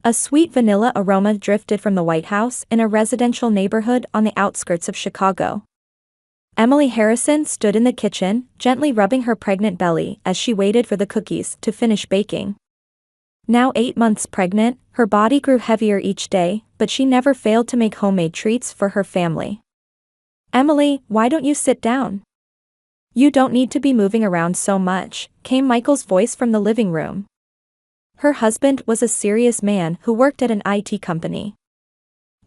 A sweet vanilla aroma drifted from the White House in a residential neighborhood on the outskirts of Chicago. Emily Harrison stood in the kitchen, gently rubbing her pregnant belly as she waited for the cookies to finish baking. Now 8 months pregnant, her body grew heavier each day, but she never failed to make homemade treats for her family. "Emily, why don't you sit down? You don't need to be moving around so much," came Michael's voice from the living room. Her husband was a serious man who worked at an IT company.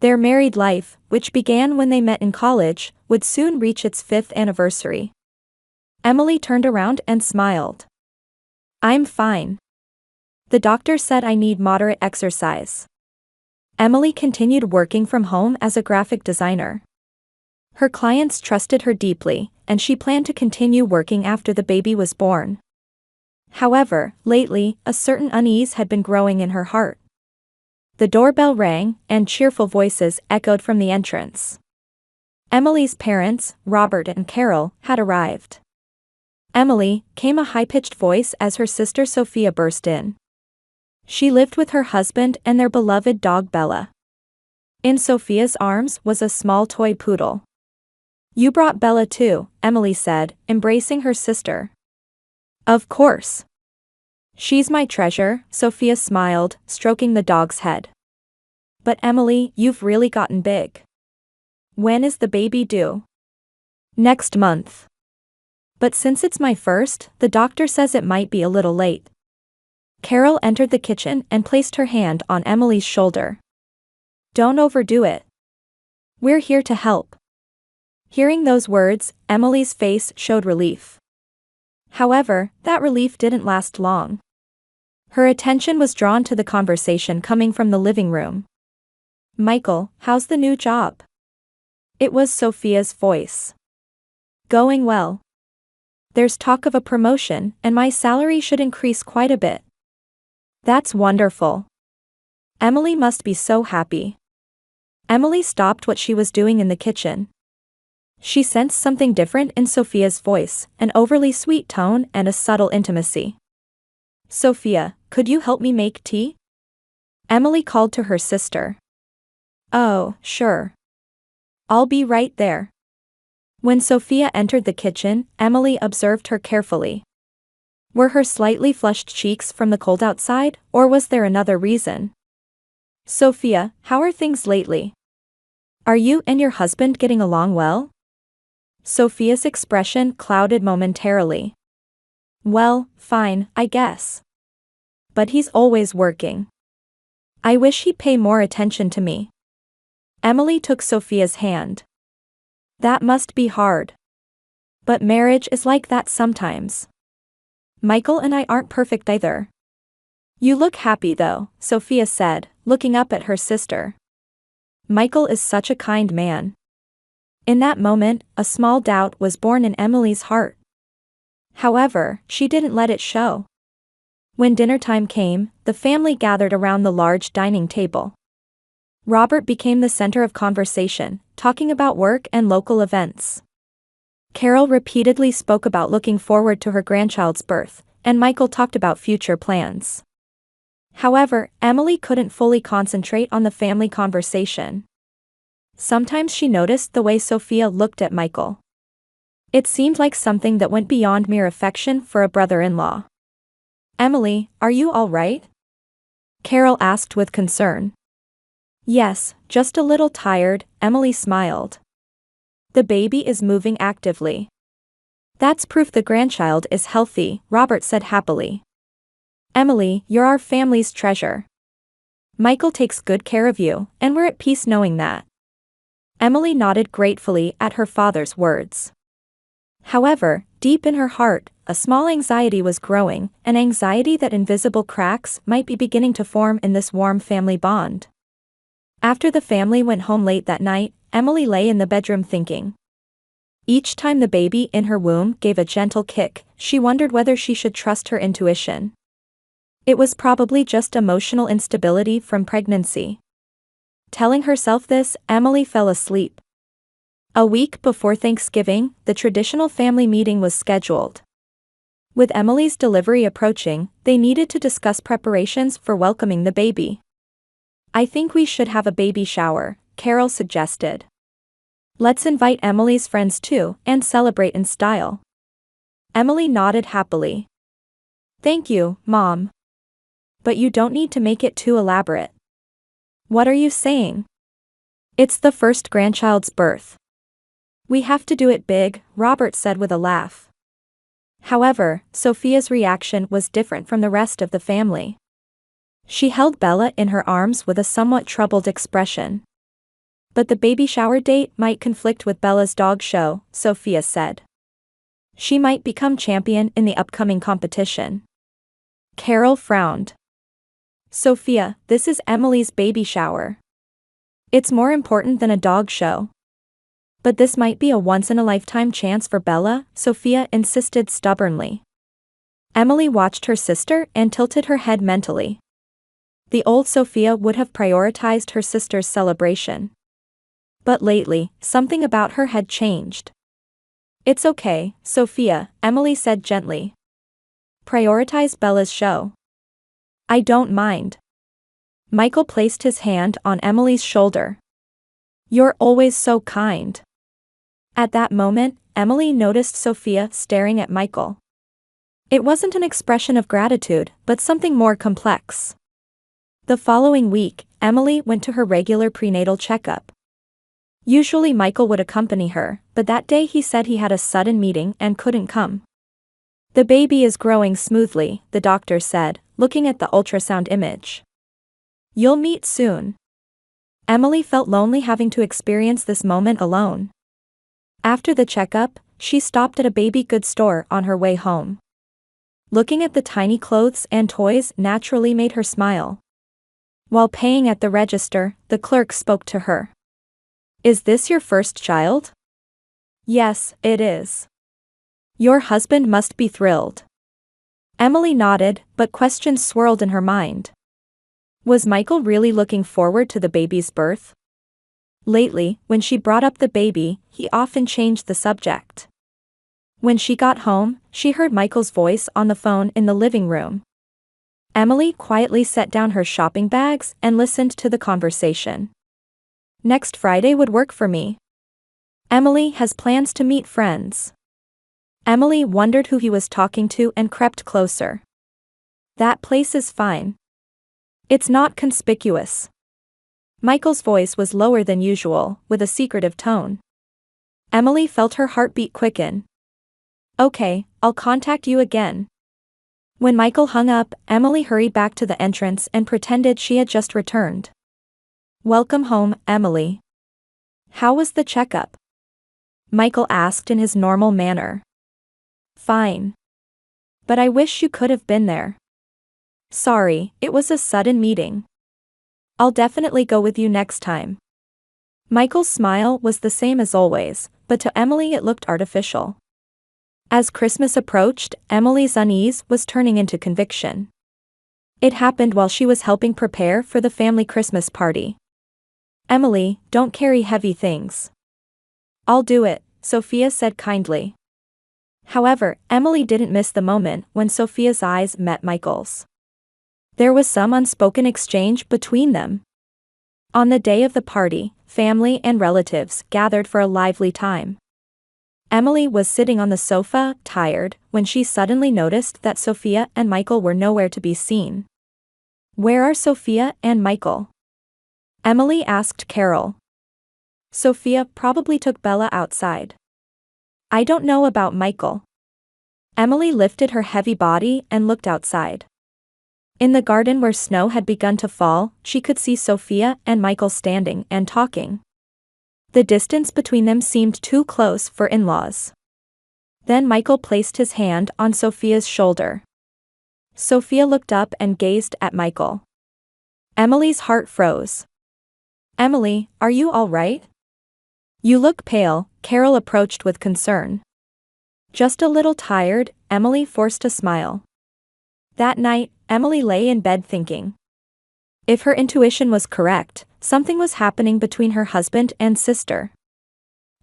Their married life, which began when they met in college, would soon reach its 5th anniversary. Emily turned around and smiled. "I'm fine. The doctor said I need moderate exercise." Emily continued working from home as a graphic designer. Her clients trusted her deeply, and she planned to continue working after the baby was born. However, lately, a certain unease had been growing in her heart. The doorbell rang, and cheerful voices echoed from the entrance. Emily's parents, Robert and Carol, had arrived. "Emily," came a high-pitched voice as her sister Sophia burst in. She lived with her husband and their beloved dog Bella. In Sophia's arms was a small toy poodle. "You brought Bella too," Emily said, embracing her sister. "Of course. She's my treasure," Sophia smiled, stroking the dog's head. "But Emily, you've really gotten big. When is the baby due?" "Next month. But since it's my first, the doctor says it might be a little late." Carol entered the kitchen and placed her hand on Emily's shoulder. "Don't overdo it. We're here to help." Hearing those words, Emily's face showed relief. However, that relief didn't last long. Her attention was drawn to the conversation coming from the living room. "Michael, how's the new job?" It was Sophia's voice. "Going well. There's talk of a promotion, and my salary should increase quite a bit." "That's wonderful. Emily must be so happy." Emily stopped what she was doing in the kitchen. She sensed something different in Sophia's voice, an overly sweet tone and a subtle intimacy. "Sophia, could you help me make tea?" Emily called to her sister. "Oh, sure. I'll be right there." When Sophia entered the kitchen, Emily observed her carefully. Were her slightly flushed cheeks from the cold outside, or was there another reason? "Sophia, how are things lately? Are you and your husband getting along well?" Sophia's expression clouded momentarily. "Well, fine, I guess. But he's always working. I wish he'd pay more attention to me." Emily took Sophia's hand. "That must be hard. But marriage is like that sometimes. Michael and I aren't perfect either." "You look happy though," Sophia said, looking up at her sister. "Michael is such a kind man." In that moment, a small doubt was born in Emily's heart. However, she didn't let it show. When dinner time came, the family gathered around the large dining table. Robert became the center of conversation, talking about work and local events. Carol repeatedly spoke about looking forward to her grandchild's birth, and Michael talked about future plans. However, Emily couldn't fully concentrate on the family conversation. Sometimes she noticed the way Sophia looked at Michael. It seemed like something that went beyond mere affection for a brother-in-law. "Emily, are you all right?" Carol asked with concern. "Yes, just a little tired," Emily smiled. "The baby is moving actively." "That's proof the grandchild is healthy," Robert said happily. "Emily, you're our family's treasure. Michael takes good care of you, and we're at peace knowing that." Emily nodded gratefully at her father's words. However, deep in her heart, a small anxiety was growing, an anxiety that invisible cracks might be beginning to form in this warm family bond. After the family went home late that night, Emily lay in the bedroom thinking. Each time the baby in her womb gave a gentle kick, she wondered whether she should trust her intuition. It was probably just emotional instability from pregnancy. Telling herself this, Emily fell asleep. A week before Thanksgiving, the traditional family meeting was scheduled. With Emily's delivery approaching, they needed to discuss preparations for welcoming the baby. I think we should have a baby shower, Carol suggested. Let's invite Emily's friends too and celebrate in style. Emily nodded happily. Thank you, Mom. But you don't need to make it too elaborate. What are you saying? It's the first grandchild's birth. We have to do it big, Robert said with a laugh. However, Sophia's reaction was different from the rest of the family. She held Bella in her arms with a somewhat troubled expression. But the baby shower date might conflict with Bella's dog show, Sophia said. She might become champion in the upcoming competition. Carol frowned. Sophia, this is Emily's baby shower. It's more important than a dog show. But this might be a once-in-a-lifetime chance for Bella, Sophia insisted stubbornly. Emily watched her sister and tilted her head mentally. The old Sophia would have prioritized her sister's celebration. But lately, something about her had changed. It's okay, Sophia, Emily said gently. Prioritize Bella's show. I don't mind. Michael placed his hand on Emily's shoulder. You're always so kind. At that moment, Emily noticed Sophia staring at Michael. It wasn't an expression of gratitude, but something more complex. The following week, Emily went to her regular prenatal checkup. Usually Michael would accompany her, but that day he said he had a sudden meeting and couldn't come. The baby is growing smoothly, the doctor said, looking at the ultrasound image. You'll meet soon. Emily felt lonely having to experience this moment alone. After the checkup, she stopped at a baby goods store on her way home. Looking at the tiny clothes and toys naturally made her smile. While paying at the register, the clerk spoke to her. Is this your first child? Yes, it is. Your husband must be thrilled. Emily nodded, but questions swirled in her mind. Was Michael really looking forward to the baby's birth? Lately, when she brought up the baby, he often changed the subject. When she got home, she heard Michael's voice on the phone in the living room. Emily quietly set down her shopping bags and listened to the conversation. Next Friday would work for me. Emily has plans to meet friends. Emily wondered who he was talking to and crept closer. That place is fine. It's not conspicuous. Michael's voice was lower than usual, with a secretive tone. Emily felt her heartbeat quicken. Okay, I'll contact you again. When Michael hung up, Emily hurried back to the entrance and pretended she had just returned. Welcome home, Emily. How was the checkup? Michael asked in his normal manner. Fine. But I wish you could have been there. Sorry, it was a sudden meeting. I'll definitely go with you next time. Michael's smile was the same as always, but to Emily it looked artificial. As Christmas approached, Emily's unease was turning into conviction. It happened while she was helping prepare for the family Christmas party. Emily, don't carry heavy things. I'll do it, Sophia said kindly. However, Emily didn't miss the moment when Sophia's eyes met Michael's. There was some unspoken exchange between them. On the day of the party, family and relatives gathered for a lively time. Emily was sitting on the sofa, tired, when she suddenly noticed that Sophia and Michael were nowhere to be seen. Where are Sophia and Michael? Emily asked Carol. Sophia probably took Bella outside. I don't know about Michael. Emily lifted her heavy body and looked outside. In the garden where snow had begun to fall, she could see Sophia and Michael standing and talking. The distance between them seemed too close for in-laws. Then Michael placed his hand on Sophia's shoulder. Sophia looked up and gazed at Michael. Emily's heart froze. Emily, are you all right? You look pale, Carol approached with concern. Just a little tired, Emily forced a smile. That night, Emily lay in bed thinking. If her intuition was correct, something was happening between her husband and sister.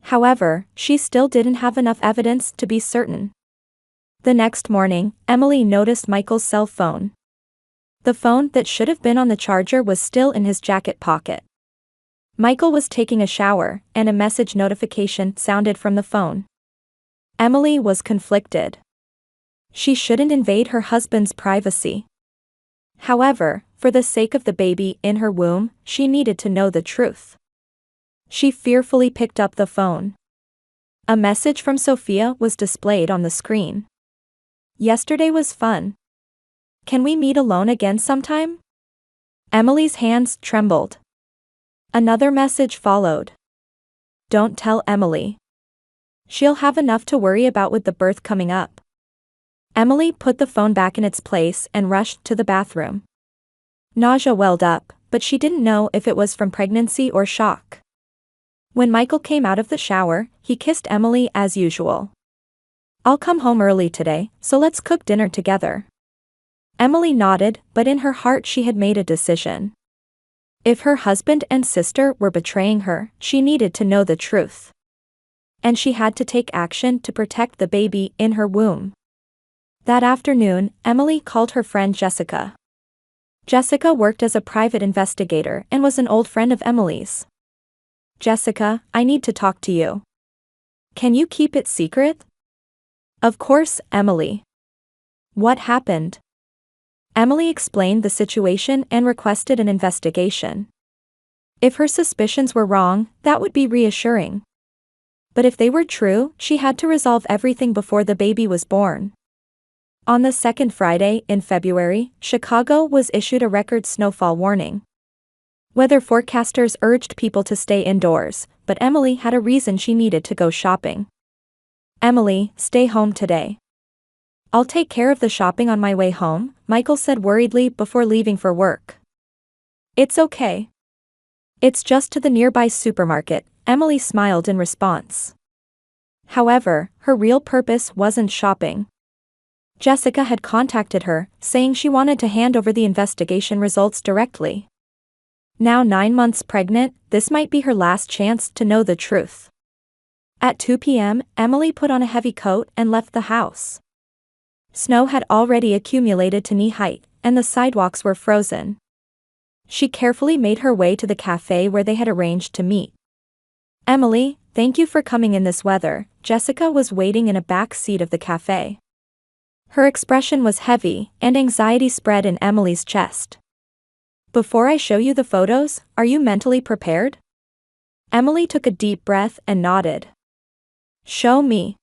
However, she still didn't have enough evidence to be certain. The next morning, Emily noticed Michael's cell phone. The phone that should have been on the charger was still in his jacket pocket. Michael was taking a shower, and a message notification sounded from the phone. Emily was conflicted. She shouldn't invade her husband's privacy. However, for the sake of the baby in her womb, she needed to know the truth. She fearfully picked up the phone. A message from Sophia was displayed on the screen. Yesterday was fun. Can we meet alone again sometime? Emily's hands trembled. Another message followed. Don't tell Emily. She'll have enough to worry about with the birth coming up. Emily put the phone back in its place and rushed to the bathroom. Nausea welled up, but she didn't know if it was from pregnancy or shock. When Michael came out of the shower, he kissed Emily as usual. I'll come home early today, so let's cook dinner together. Emily nodded, but in her heart she had made a decision. If her husband and sister were betraying her, she needed to know the truth. And she had to take action to protect the baby in her womb. That afternoon, Emily called her friend Jessica. Jessica worked as a private investigator and was an old friend of Emily's. Jessica, I need to talk to you. Can you keep it secret? Of course, Emily. What happened? Emily explained the situation and requested an investigation. If her suspicions were wrong, that would be reassuring. But if they were true, she had to resolve everything before the baby was born. On the second Friday in February, Chicago was issued a record snowfall warning. Weather forecasters urged people to stay indoors, but Emily had a reason she needed to go shopping. Emily, stay home today. I'll take care of the shopping on my way home, Michael said worriedly before leaving for work. It's okay. It's just to the nearby supermarket, Emily smiled in response. However, her real purpose wasn't shopping. Jessica had contacted her, saying she wanted to hand over the investigation results directly. Now 9 months pregnant, this might be her last chance to know the truth. At 2 p.m., Emily put on a heavy coat and left the house. Snow had already accumulated to knee height, and the sidewalks were frozen. She carefully made her way to the cafe where they had arranged to meet. Emily, thank you for coming in this weather. Jessica was waiting in a back seat of the cafe. Her expression was heavy, and anxiety spread in Emily's chest. Before I show you the photos, are you mentally prepared? Emily took a deep breath and nodded. Show me.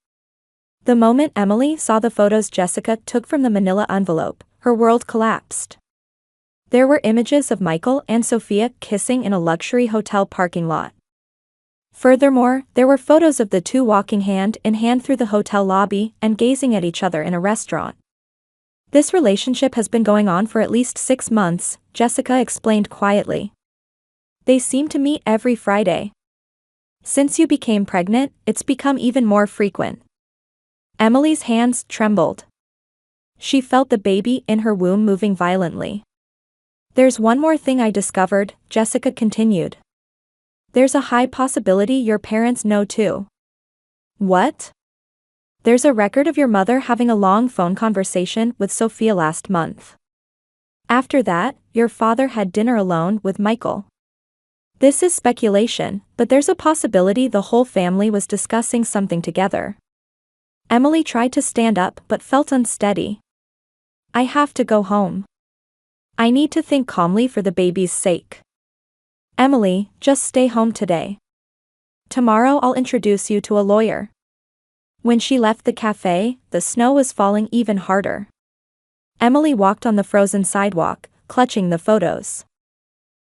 The moment Emily saw the photos Jessica took from the manila envelope, her world collapsed. There were images of Michael and Sophia kissing in a luxury hotel parking lot. Furthermore, there were photos of the two walking hand in hand through the hotel lobby and gazing at each other in a restaurant. This relationship has been going on for at least 6 months, Jessica explained quietly. They seem to meet every Friday. Since you became pregnant, it's become even more frequent. Emily's hands trembled. She felt the baby in her womb moving violently. There's one more thing I discovered, Jessica continued. There's a high possibility your parents know too. What? There's a record of your mother having a long phone conversation with Sophia last month. After that, your father had dinner alone with Michael. This is speculation, but there's a possibility the whole family was discussing something together. Emily tried to stand up but felt unsteady. I have to go home. I need to think calmly for the baby's sake. Emily, just stay home today. Tomorrow I'll introduce you to a lawyer. When she left the cafe, the snow was falling even harder. Emily walked on the frozen sidewalk, clutching the photos.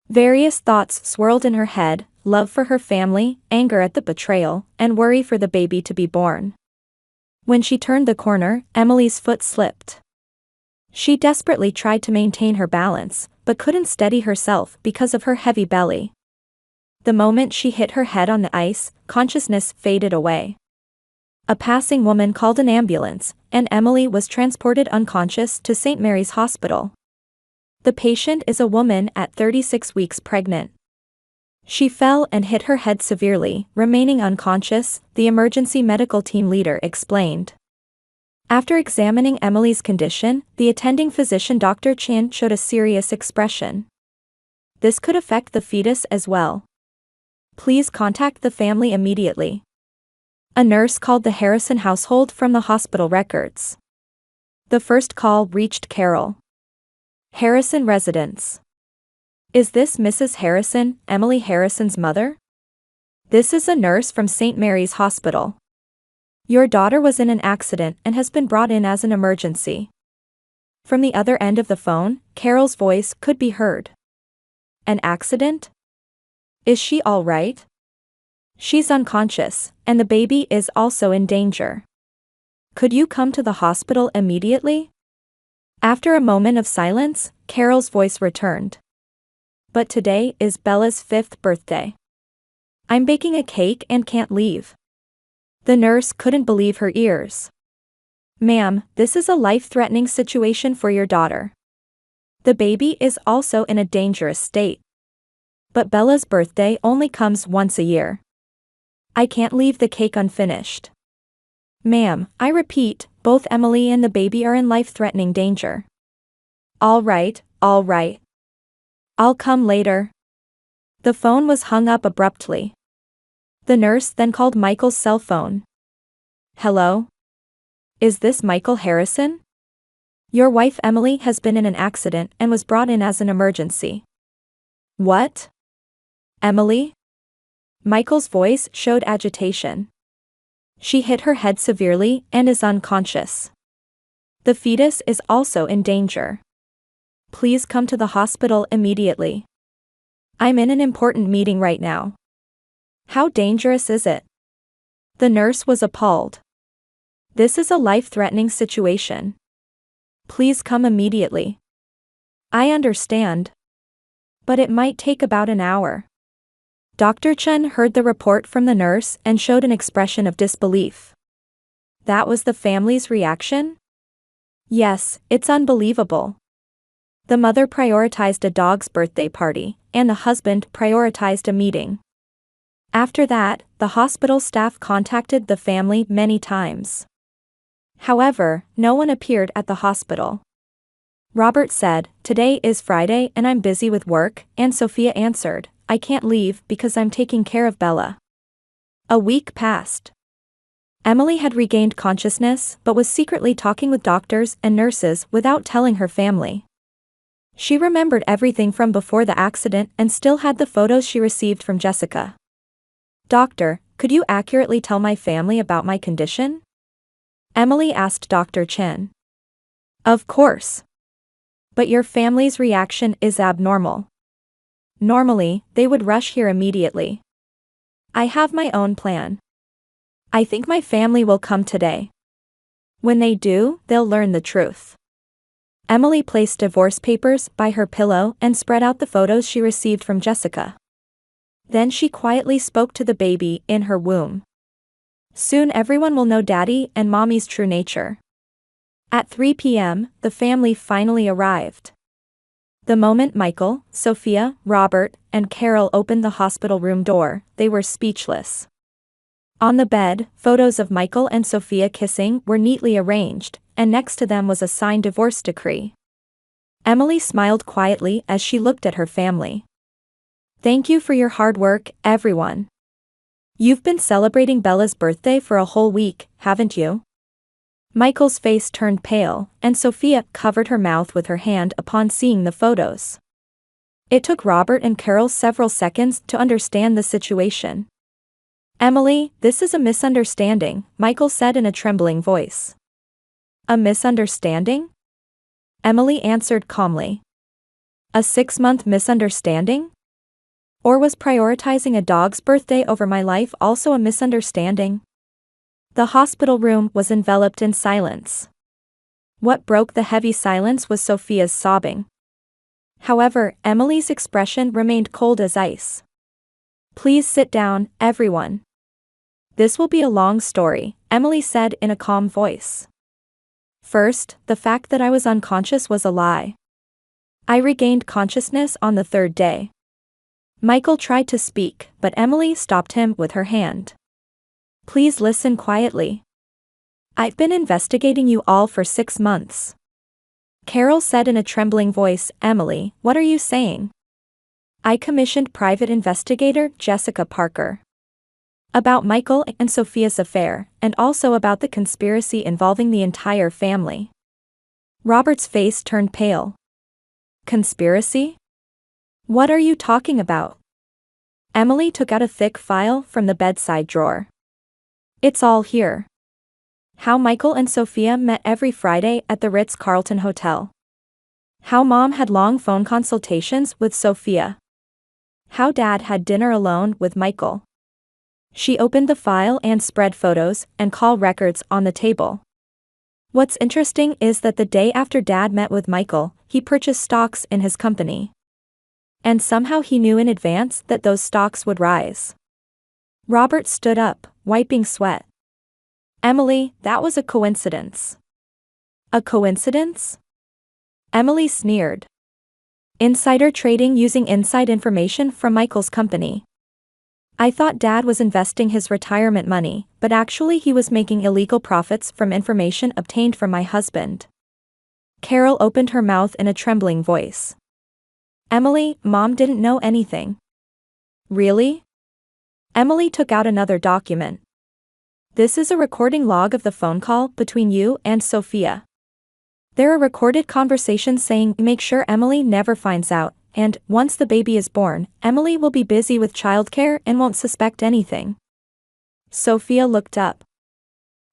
Various thoughts swirled in her head, love for her family, anger at the betrayal, and worry for the baby to be born. When she turned the corner, Emily's foot slipped. She desperately tried to maintain her balance, but couldn't steady herself because of her heavy belly. The moment she hit her head on the ice, consciousness faded away. A passing woman called an ambulance, and Emily was transported unconscious to St. Mary's Hospital. The patient is a woman at 36 weeks pregnant. She fell and hit her head severely, remaining unconscious, the emergency medical team leader explained. After examining Emily's condition, the attending physician Dr. Chan showed a serious expression. This could affect the fetus as well. Please contact the family immediately. A nurse called the Harrison household from the hospital records. The first call reached Carol. Harrison residence. Is this Mrs. Harrison, Emily Harrison's mother? This is a nurse from St. Mary's Hospital. Your daughter was in an accident and has been brought in as an emergency. From the other end of the phone, Carol's voice could be heard. An accident? Is she all right? She's unconscious, and the baby is also in danger. Could you come to the hospital immediately? After a moment of silence, Carol's voice returned. But today is Bella's 5th birthday. I'm baking a cake and can't leave. The nurse couldn't believe her ears. Ma'am, this is a life-threatening situation for your daughter. The baby is also in a dangerous state. But Bella's birthday only comes once a year. I can't leave the cake unfinished. Ma'am, I repeat, both Emily and the baby are in life-threatening danger. All right. I'll come later. The phone was hung up abruptly. The nurse then called Michael's cell phone. Hello? Is this Michael Harrison? Your wife Emily has been in an accident and was brought in as an emergency. What? Emily? Michael's voice showed agitation. She hit her head severely and is unconscious. The fetus is also in danger. Please come to the hospital immediately. I'm in an important meeting right now. How dangerous is it? The nurse was appalled. This is a life-threatening situation. Please come immediately. I understand. But it might take about an hour. Dr. Chen heard the report from the nurse and showed an expression of disbelief. That was the family's reaction? Yes, it's unbelievable. The mother prioritized a dog's birthday party, and the husband prioritized a meeting. After that, the hospital staff contacted the family many times. However, no one appeared at the hospital. Robert said, "Today is Friday and I'm busy with work," and Sophia answered, "I can't leave because I'm taking care of Bella." A week passed. Emily had regained consciousness but was secretly talking with doctors and nurses without telling her family. She remembered everything from before the accident and still had the photos she received from Jessica. "Doctor, could you accurately tell my family about my condition?" Emily asked Dr. Chen. Of course. But your family's reaction is abnormal. Normally, they would rush here immediately. I have my own plan. I think my family will come today. When they do, they'll learn the truth. Emily placed divorce papers by her pillow and spread out the photos she received from Jessica. Then she quietly spoke to the baby in her womb. Soon everyone will know Daddy and Mommy's true nature. At 3 p.m., the family finally arrived. The moment Michael, Sophia, Robert, and Carol opened the hospital room door, they were speechless. On the bed, photos of Michael and Sophia kissing were neatly arranged, and next to them was a signed divorce decree. Emily smiled quietly as she looked at her family. Thank you for your hard work, everyone. You've been celebrating Bella's birthday for a whole week, haven't you? Michael's face turned pale, and Sophia covered her mouth with her hand upon seeing the photos. It took Robert and Carol several seconds to understand the situation. Emily, this is a misunderstanding, Michael said in a trembling voice. A misunderstanding? Emily answered calmly. A 6-month misunderstanding? Or was prioritizing a dog's birthday over my life also a misunderstanding? The hospital room was enveloped in silence. What broke the heavy silence was Sophia's sobbing. However, Emily's expression remained cold as ice. Please sit down, everyone. This will be a long story, Emily said in a calm voice. First, the fact that I was unconscious was a lie. I regained consciousness on the 3rd day. Michael tried to speak, but Emily stopped him with her hand. Please listen quietly. I've been investigating you all for 6 months. Carol said in a trembling voice. Emily, what are you saying? I commissioned private investigator Jessica Parker. About Michael and Sophia's affair, and also about the conspiracy involving the entire family. Robert's face turned pale. Conspiracy? What are you talking about? Emily took out a thick file from the bedside drawer. It's all here. How Michael and Sophia met every Friday at the Ritz-Carlton Hotel. How Mom had long phone consultations with Sophia. How Dad had dinner alone with Michael. She opened the file and spread photos and call records on the table. What's interesting is that the day after Dad met with Michael, he purchased stocks in his company. And somehow he knew in advance that those stocks would rise. Robert stood up, wiping sweat. Emily, that was a coincidence. A coincidence? Emily sneered. Insider trading using inside information from Michael's company. I thought Dad was investing his retirement money, but actually he was making illegal profits from information obtained from my husband. Carol opened her mouth in a trembling voice. Emily, Mom didn't know anything. Really? Emily took out another document. This is a recording log of the phone call between you and Sophia. There are recorded conversations saying, make sure Emily never finds out, and, once the baby is born, Emily will be busy with childcare and won't suspect anything. Sophia looked up.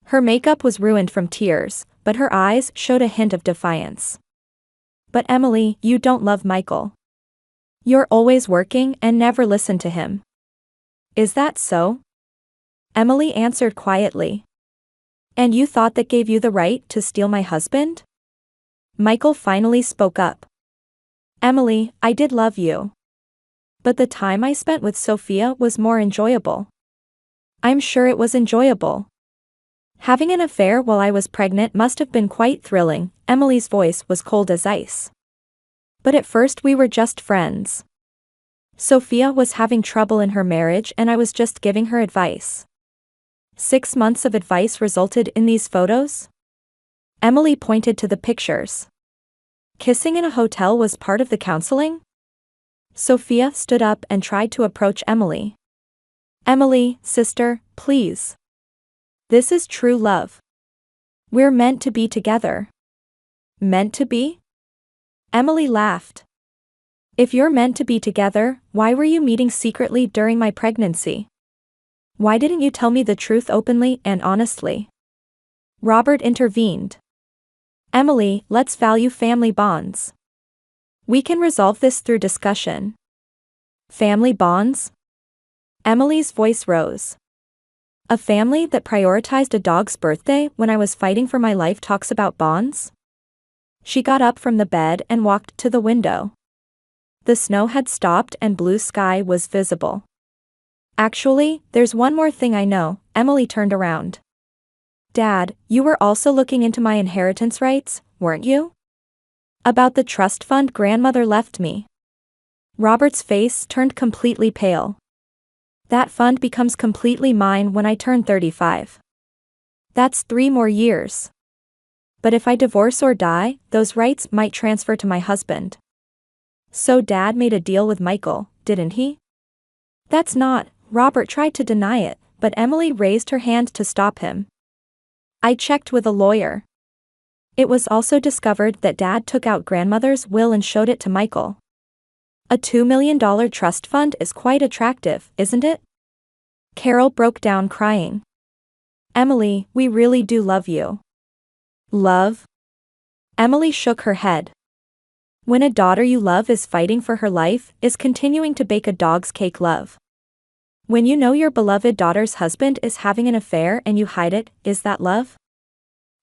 Her makeup was ruined from tears, but her eyes showed a hint of defiance. But Emily, you don't love Michael. You're always working and never listen to him. Is that so? Emily answered quietly. And you thought that gave you the right to steal my husband? Michael finally spoke up. Emily, I did love you. But the time I spent with Sophia was more enjoyable. I'm sure it was enjoyable. Having an affair while I was pregnant must have been quite thrilling. Emily's voice was cold as ice. But at first we were just friends. Sophia was having trouble in her marriage and I was just giving her advice. 6 months of advice resulted in these photos? Emily pointed to the pictures. Kissing in a hotel was part of the counseling? Sophia stood up and tried to approach Emily. Emily, sister, please. This is true love. We're meant to be together. Meant to be? Emily laughed. If you're meant to be together, why were you meeting secretly during my pregnancy? Why didn't you tell me the truth openly and honestly? Robert intervened. Emily, let's value family bonds. We can resolve this through discussion. Family bonds? Emily's voice rose. A family that prioritized a dog's birthday when I was fighting for my life talks about bonds? She got up from the bed and walked to the window. The snow had stopped and blue sky was visible. Actually, there's one more thing I know. Emily turned around. Dad, you were also looking into my inheritance rights, weren't you? About the trust fund grandmother left me. Robert's face turned completely pale. That fund becomes completely mine when I turn 35. That's 3 more years. But if I divorce or die, those rights might transfer to my husband. So Dad made a deal with Michael, didn't he? That's not. Robert tried to deny it, but Emily raised her hand to stop him. I checked with a lawyer. It was also discovered that Dad took out grandmother's will and showed it to Michael. A $2 million trust fund is quite attractive, isn't it? Carol broke down crying. Emily, we really do love you. Love? Emily shook her head. When a daughter you love is fighting for her life, is continuing to bake a dog's cake love. When you know your beloved daughter's husband is having an affair and you hide it, is that love?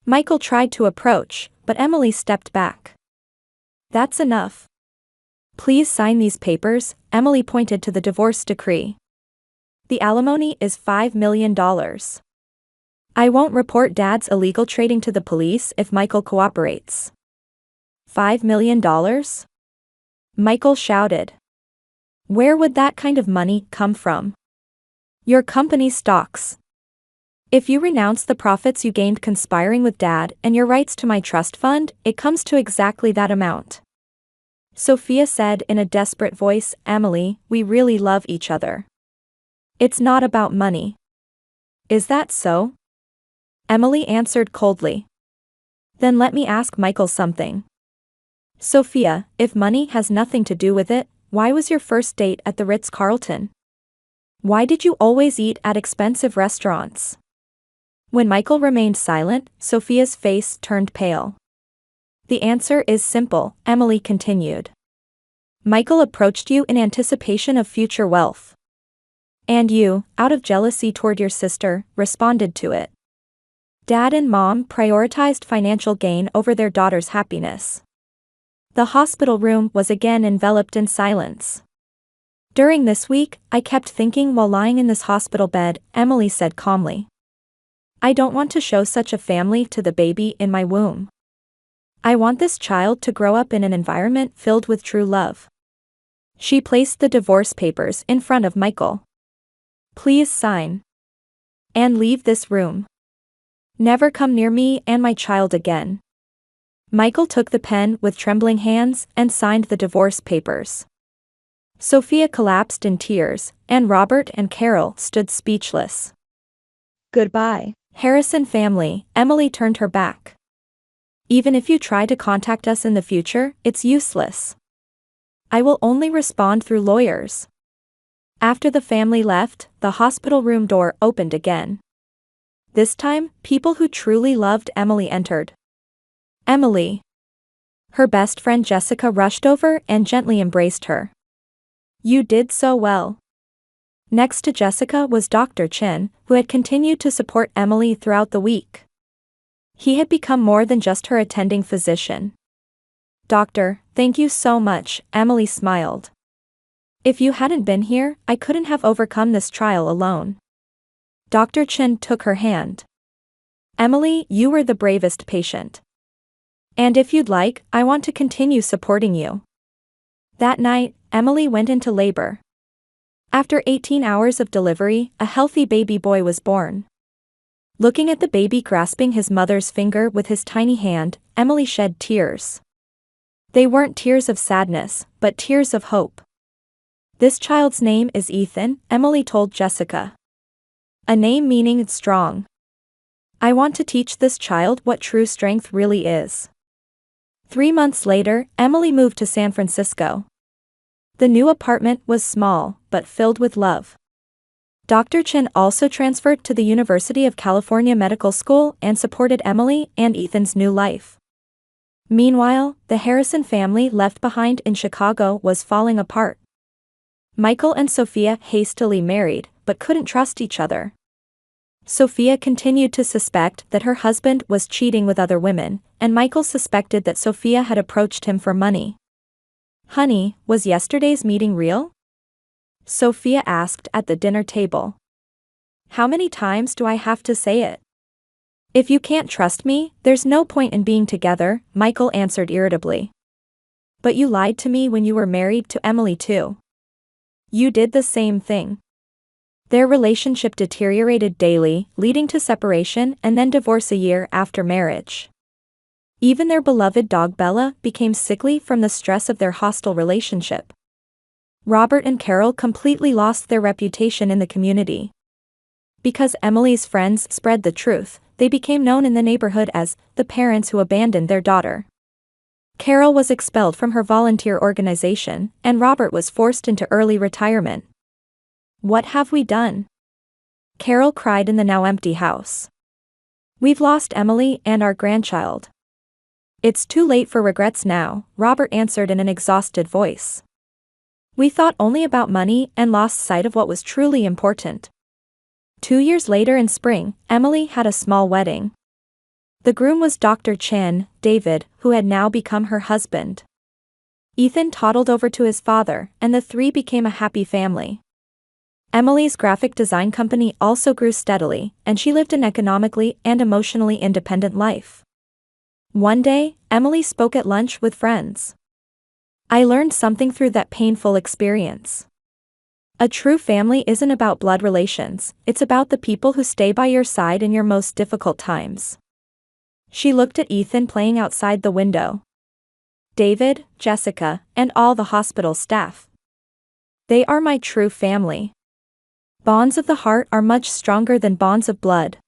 Michael tried to approach, but Emily stepped back. That's enough. Please sign these papers. Emily pointed to the divorce decree. The alimony is $5 million. I won't report Dad's illegal trading to the police if Michael cooperates. $5 million? Michael shouted. Where would that kind of money come from? Your company's stocks. If you renounce the profits you gained conspiring with Dad and your rights to my trust fund, it comes to exactly that amount. Sophia said in a desperate voice, Emily, we really love each other. It's not about money. Is that so? Emily answered coldly. Then let me ask Michael something. Sophia, if money has nothing to do with it, why was your first date at the Ritz-Carlton? Why did you always eat at expensive restaurants? When Michael remained silent, Sophia's face turned pale. The answer is simple, Emily continued. Michael approached you in anticipation of future wealth. And you, out of jealousy toward your sister, responded to it. Dad and Mom prioritized financial gain over their daughter's happiness. The hospital room was again enveloped in silence. During this week, I kept thinking while lying in this hospital bed, Emily said calmly. I don't want to show such a family to the baby in my womb. I want this child to grow up in an environment filled with true love. She placed the divorce papers in front of Michael. Please sign. And leave this room. Never come near me and my child again. Michael took the pen with trembling hands and signed the divorce papers. Sophia collapsed in tears, and Robert and Carol stood speechless. Goodbye, Harrison family, Emily turned her back. Even if you try to contact us in the future, it's useless. I will only respond through lawyers. After the family left, the hospital room door opened again. This time, people who truly loved Emily entered. Emily. Her best friend Jessica rushed over and gently embraced her. You did so well. Next to Jessica was Dr. Chin, who had continued to support Emily throughout the week. He had become more than just her attending physician. Doctor, thank you so much, Emily smiled. If you hadn't been here, I couldn't have overcome this trial alone. Dr. Chin took her hand. Emily, you were the bravest patient. And if you'd like, I want to continue supporting you. That night, Emily went into labor. After 18 hours of delivery, a healthy baby boy was born. Looking at the baby grasping his mother's finger with his tiny hand, Emily shed tears. They weren't tears of sadness, but tears of hope. This child's name is Ethan, Emily told Jessica. A name meaning strong. I want to teach this child what true strength really is. 3 months later, Emily moved to San Francisco. The new apartment was small, but filled with love. Dr. Chin also transferred to the University of California Medical School and supported Emily and Ethan's new life. Meanwhile, the Harrison family left behind in Chicago was falling apart. Michael and Sophia hastily married, but couldn't trust each other. Sophia continued to suspect that her husband was cheating with other women, and Michael suspected that Sophia had approached him for money. Honey, was yesterday's meeting real? Sophia asked at the dinner table. How many times do I have to say it? If you can't trust me, there's no point in being together, Michael answered irritably. But you lied to me when you were married to Emily too. You did the same thing. Their relationship deteriorated daily, leading to separation and then divorce a year after marriage. Even their beloved dog Bella became sickly from the stress of their hostile relationship. Robert and Carol completely lost their reputation in the community. Because Emily's friends spread the truth, they became known in the neighborhood as the parents who abandoned their daughter. Carol was expelled from her volunteer organization, and Robert was forced into early retirement. What have we done? Carol cried in the now empty house. We've lost Emily and our grandchild. It's too late for regrets now, Robert answered in an exhausted voice. We thought only about money and lost sight of what was truly important. 2 years later in spring, Emily had a small wedding. The groom was Dr. Chin, David, who had now become her husband. Ethan toddled over to his father, and the three became a happy family. Emily's graphic design company also grew steadily, and she lived an economically and emotionally independent life. One day, Emily spoke at lunch with friends. I learned something through that painful experience. A true family isn't about blood relations, it's about the people who stay by your side in your most difficult times. She looked at Ethan playing outside the window. David, Jessica, and all the hospital staff. They are my true family. Bonds of the heart are much stronger than bonds of blood.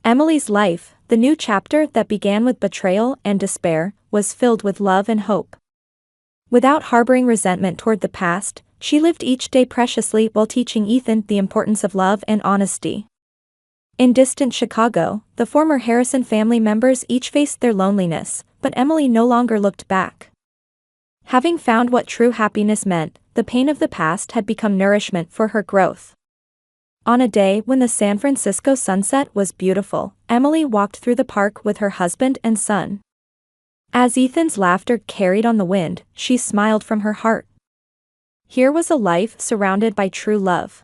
Emily's life, the new chapter that began with betrayal and despair, was filled with love and hope. Without harboring resentment toward the past, she lived each day preciously while teaching Ethan the importance of love and honesty. In distant Chicago, the former Harrison family members each faced their loneliness, but Emily no longer looked back. Having found what true happiness meant, the pain of the past had become nourishment for her growth. On a day when the San Francisco sunset was beautiful, Emily walked through the park with her husband and son. As Ethan's laughter carried on the wind, she smiled from her heart. Here was a life surrounded by true love.